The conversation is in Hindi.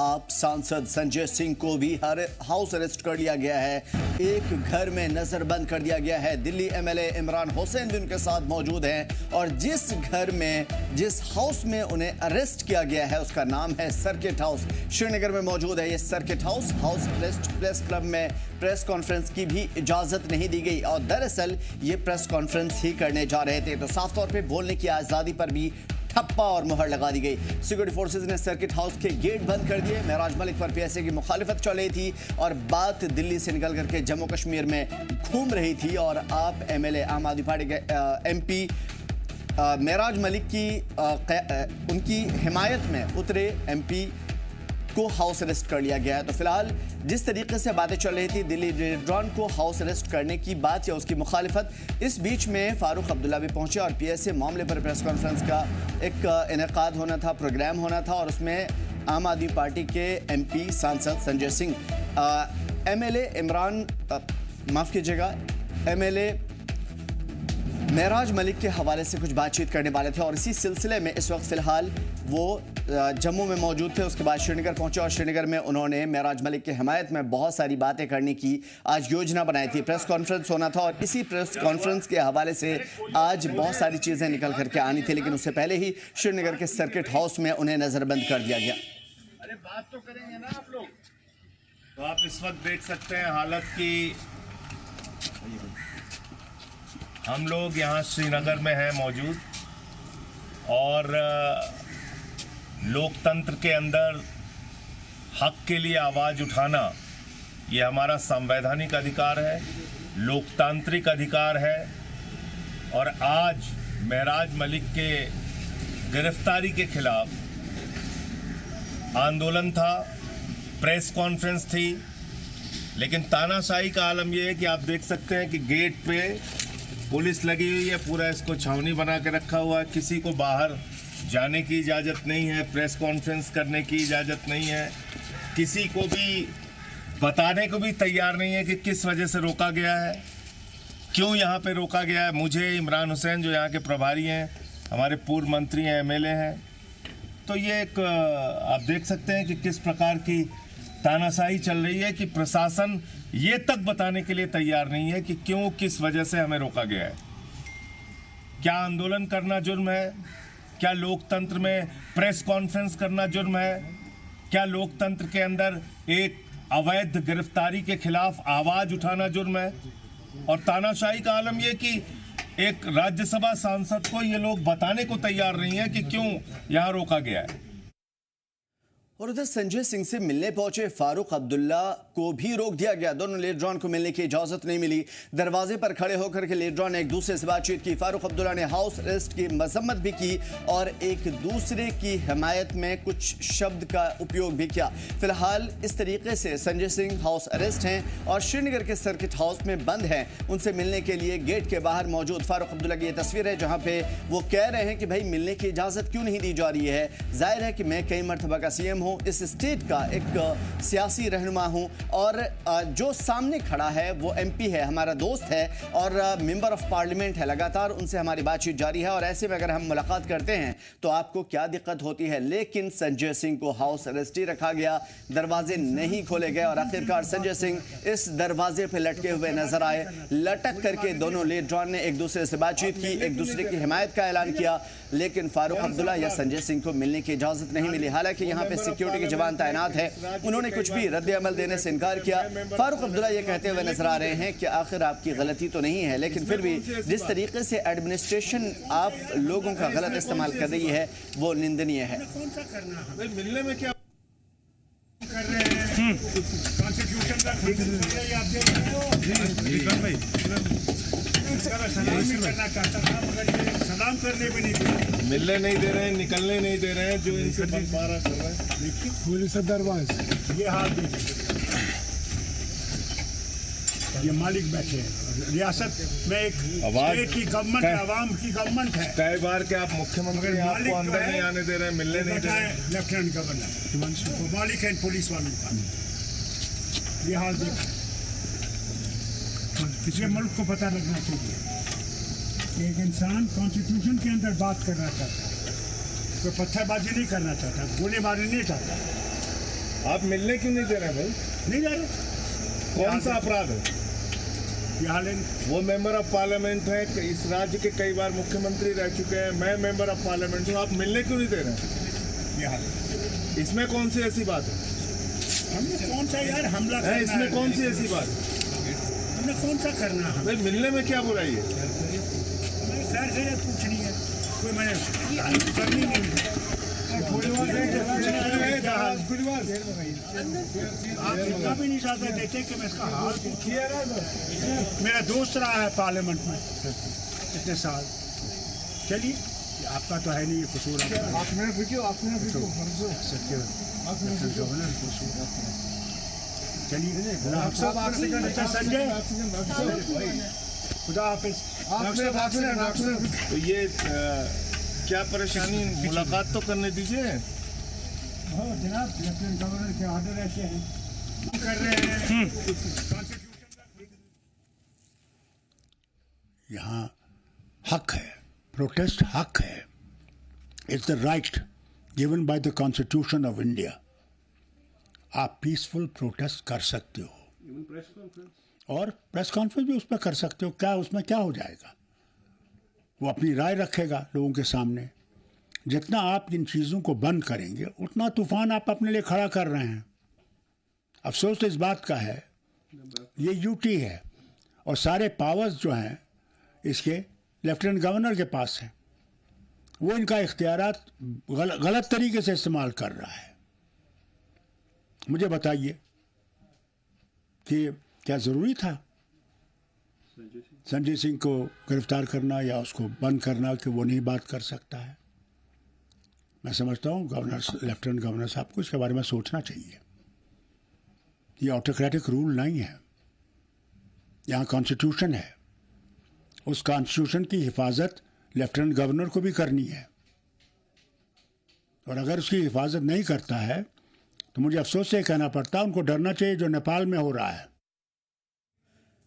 आप सांसद संजय सिंह को भी हाउस अरेस्ट कर लिया गया है। एक घर में नजरबंद कर दिया गया है। दिल्ली एमएलए इमरान हुसैन भी उनके साथ मौजूद हैं और जिस घर में, जिस हाउस में उन्हें अरेस्ट किया गया है उसका नाम है सर्किट हाउस। श्रीनगर में मौजूद है ये सर्किट हाउस। प्रेस क्लब में प्रेस कॉन्फ्रेंस की भी इजाजत नहीं दी गई और दरअसल ये प्रेस कॉन्फ्रेंस ही करने जा रहे थे, तो साफ तौर पे बोलने की आज़ादी पर भी ठप्पा और मुहर लगा दी गई। सिक्योरिटी फोर्सेज ने सर्किट हाउस के गेट बंद कर दिए। महराज मलिक पर पीएसए की मुखालिफत चल रही थी और बात दिल्ली से निकल करके जम्मू कश्मीर में घूम रही थी और आप एमएलए आम आदमी पार्टी के एमपी महराज मलिक की उनकी हिमायत में उतरे एमपी को हाउस अरेस्ट कर लिया गया है। तो फिलहाल जिस तरीके से बातें चल रही थी दिल्ली रेडरॉन को हाउस अरेस्ट करने की बात या उसकी मुखालिफत, इस बीच में फारूक अब्दुल्ला भी पहुंचे और पीएसए मामले पर प्रेस कॉन्फ्रेंस का एक इनेकाद होना था, प्रोग्राम होना था और उसमें आम आदमी पार्टी के एमपी सांसद संजय सिंह, एमएलए इमरान, माफ़ कीजिएगा, एमएलए महराज मलिक के हवाले से कुछ बातचीत करने वाले थे और इसी सिलसिले में इस वक्त फ़िलहाल वो जम्मू में मौजूद थे। उसके बाद श्रीनगर पहुंचे और श्रीनगर में उन्होंने महराज मलिक की हिमायत में बहुत सारी बातें करने की आज योजना बनाई थी। प्रेस कॉन्फ्रेंस होना था और इसी प्रेस कॉन्फ्रेंस के हवाले से आज बहुत सारी चीज़ें निकल करके आनी थी, लेकिन उससे पहले ही श्रीनगर के सर्किट हाउस में उन्हें नज़रबंद कर दिया गया। अरे बात तो करेंगे ना आप लोग। तो आप इस वक्त देख सकते हैं हालत की, हम लोग यहाँ श्रीनगर में हैं मौजूद और लोकतंत्र के अंदर हक के लिए आवाज़ उठाना ये हमारा संवैधानिक अधिकार है, लोकतांत्रिक अधिकार है। और आज महराज मलिक के गिरफ्तारी के खिलाफ आंदोलन था, प्रेस कॉन्फ्रेंस थी, लेकिन तानाशाही का आलम यह है कि आप देख सकते हैं कि गेट पे पुलिस लगी हुई है, पूरा इसको छावनी बना के रखा हुआ है। किसी को बाहर जाने की इजाज़त नहीं है, प्रेस कॉन्फ्रेंस करने की इजाज़त नहीं है, किसी को भी बताने को भी तैयार नहीं है कि किस वजह से रोका गया है, क्यों यहाँ पे रोका गया है। मुझे, इमरान हुसैन जो यहाँ के प्रभारी हैं, हमारे पूर्व मंत्री हैं, एमएलए हैं, तो ये एक आप देख सकते हैं कि किस प्रकार की तानाशाही चल रही है कि प्रशासन ये तक बताने के लिए तैयार नहीं है कि क्यों, किस वजह से हमें रोका गया है। क्या आंदोलन करना जुर्म है? क्या लोकतंत्र में प्रेस कॉन्फ्रेंस करना जुर्म है? क्या लोकतंत्र के अंदर एक अवैध गिरफ्तारी के खिलाफ आवाज़ उठाना जुर्म है? और तानाशाही का आलम यह कि एक राज्यसभा सांसद को ये लोग बताने को तैयार नहीं है कि क्यों यहाँ रोका गया है। और उधर संजय सिंह से मिलने पहुंचे फारूक अब्दुल्ला को भी रोक दिया गया। दोनों लीडरॉन को मिलने की इजाजत नहीं मिली। दरवाजे पर खड़े होकर के लीडरॉन ने एक दूसरे से बातचीत की। फारूक अब्दुल्ला ने हाउस अरेस्ट की मजम्मत भी की और एक दूसरे की हिमायत में कुछ शब्द का उपयोग भी किया। फिलहाल इस तरीके से संजय सिंह हाउस अरेस्ट हैं और श्रीनगर के सर्किट हाउस में बंद हैं। उनसे मिलने के लिए गेट के बाहर मौजूद फारूक अब्दुल्ला की ये तस्वीर है जहाँ पे वो कह रहे हैं कि भाई मिलने की इजाज़त क्यों नहीं दी जा रही है। जाहिर है कि मैं कई मरतबा का सीएम हूँ, इस स्टेट का एक सियासी रहनुमा हूं और जो सामने खड़ा है वो एमपी है, हमारा दोस्त है और मेंबर ऑफ पार्लियामेंट है। लगातार उनसे हमारी बातचीत जारी है और ऐसे में अगर हम मुलाकात करते हैं तो आपको क्या दिक्कत होती है। लेकिन संजय सिंह को हाउस अरेस्ट ही रखा गया, दरवाजे नहीं खोले गए और आखिरकार संजय सिंह इस दरवाजे पर लटके हुए नजर आए। लटक करके दोनों लीडरॉन ने एक दूसरे से बातचीत की, एक दूसरे की हिमायत का ऐलान किया, लेकिन फारूक अब्दुल्ला या संजय सिंह को मिलने की इजाजत नहीं मिली। हालांकि यहाँ पे सिक्योरिटी के जवान तैनात है, उन्होंने कुछ भी रद्द अमल देने से इनकार किया। फारूक अब्दुल्ला ये कहते हुए नजर आ रहे हैं कि आखिर आपकी गलती तो नहीं है, लेकिन फिर भी जिस तरीके से एडमिनिस्ट्रेशन आप लोगों का गलत इस्तेमाल कर रही है वो निंदनीय है। मिलने में क्या कर रहे हैं? कॉन्स्टिट्यूशन का करना चाहता था मगर ये सलाम करने में नहीं, मिलने नहीं दे रहे हैं, निकलने नहीं दे रहे हैं, जो इनसे बंटवारा कर रहे हैं। देखिए पुलिस दरबार ये हाथ देखिए, ये मालिक बैठे हैं। रियासत में एक स्टेट की गवर्नमेंट है, आवाम की गवर्नमेंट है। कई बार के आप मुख्यमंत्री आपको अंदर नहीं आने दे रहे हैं, मिलने नहीं दे रहे हैं। लेफ्टिनेंट गवर्नर मालिक है पुलिस वालों का। ये हाल देखिए, पिछले मुल्क को पता लगना चाहिए कि एक इंसान कॉन्स्टिट्यूशन के अंदर बात करना चाहता है, कोई पत्थरबाजी नहीं करना चाहता, गोलीबारी नहीं चाहता। आप मिलने क्यों नहीं दे रहे भाई? नहीं जा रहे। कौन सा अपराध है? यहाँ लेंगे। वो मेंबर ऑफ पार्लियामेंट है, इस राज्य के कई बार मुख्यमंत्री रह चुके हैं, मैं मेंबर ऑफ पार्लियामेंट हूँ, आप मिलने क्यों नहीं दे रहे हैं? यहाँ इसमें कौन सी ऐसी बात है? हमने कौन सा यार हमला है इसमें कौन सी ऐसी बात है? हमने कौन सा करना है? भाई मिलने में क्या बुराई है? खैर से पूछनी है कोई मैंने करनी नहीं है। आप इतना भी नहीं चाहते देखे कि मैं इसका हाल मेरा दोस्त रहा है पार्लियामेंट में इतने साल। चलिए आपका तो है नहीं ये कसूर। चलिए अच्छा संजय खुदा हाफिज। तो ये क्या परेशानी, मुलाकात तो करने दीजिए। जनाब लेफ्टिनेंट गवर्नर के ऑर्डर ऐसे हैं कर रहे हैं। यहाँ हक है, प्रोटेस्ट हक है। It's the right given by the constitution of India. आप पीसफुल प्रोटेस्ट कर सकते हो और प्रेस कॉन्फ्रेंस भी उसमें कर सकते हो। क्या उसमें क्या हो जाएगा? वो अपनी राय रखेगा लोगों के सामने। जितना आप इन चीज़ों को बंद करेंगे उतना तूफान आप अपने लिए खड़ा कर रहे हैं। अफसोस इस बात का है ये यूटी है और सारे पावर्स जो हैं इसके लेफ्टिनेंट गवर्नर के पास हैं। वो इनका इख्तियारात गलत तरीके से इस्तेमाल कर रहा है। मुझे बताइए कि क्या ज़रूरी था संजय सिंह को गिरफ्तार करना या उसको बंद करना कि वो नहीं बात कर सकता है? मैं समझता हूँ लेफ्टिनेंट गवर्नर साहब को इसके बारे में सोचना चाहिए। ये ऑटोक्रेटिक रूल नहीं है, यहाँ कॉन्स्टिट्यूशन है। उस कॉन्स्टिट्यूशन की हिफाजत लेफ्टिनेंट गवर्नर को भी करनी है और अगर उसकी हिफाजत नहीं करता है तो मुझे अफसोस से कहना पड़ता है उनको डरना चाहिए जो नेपाल में हो रहा है।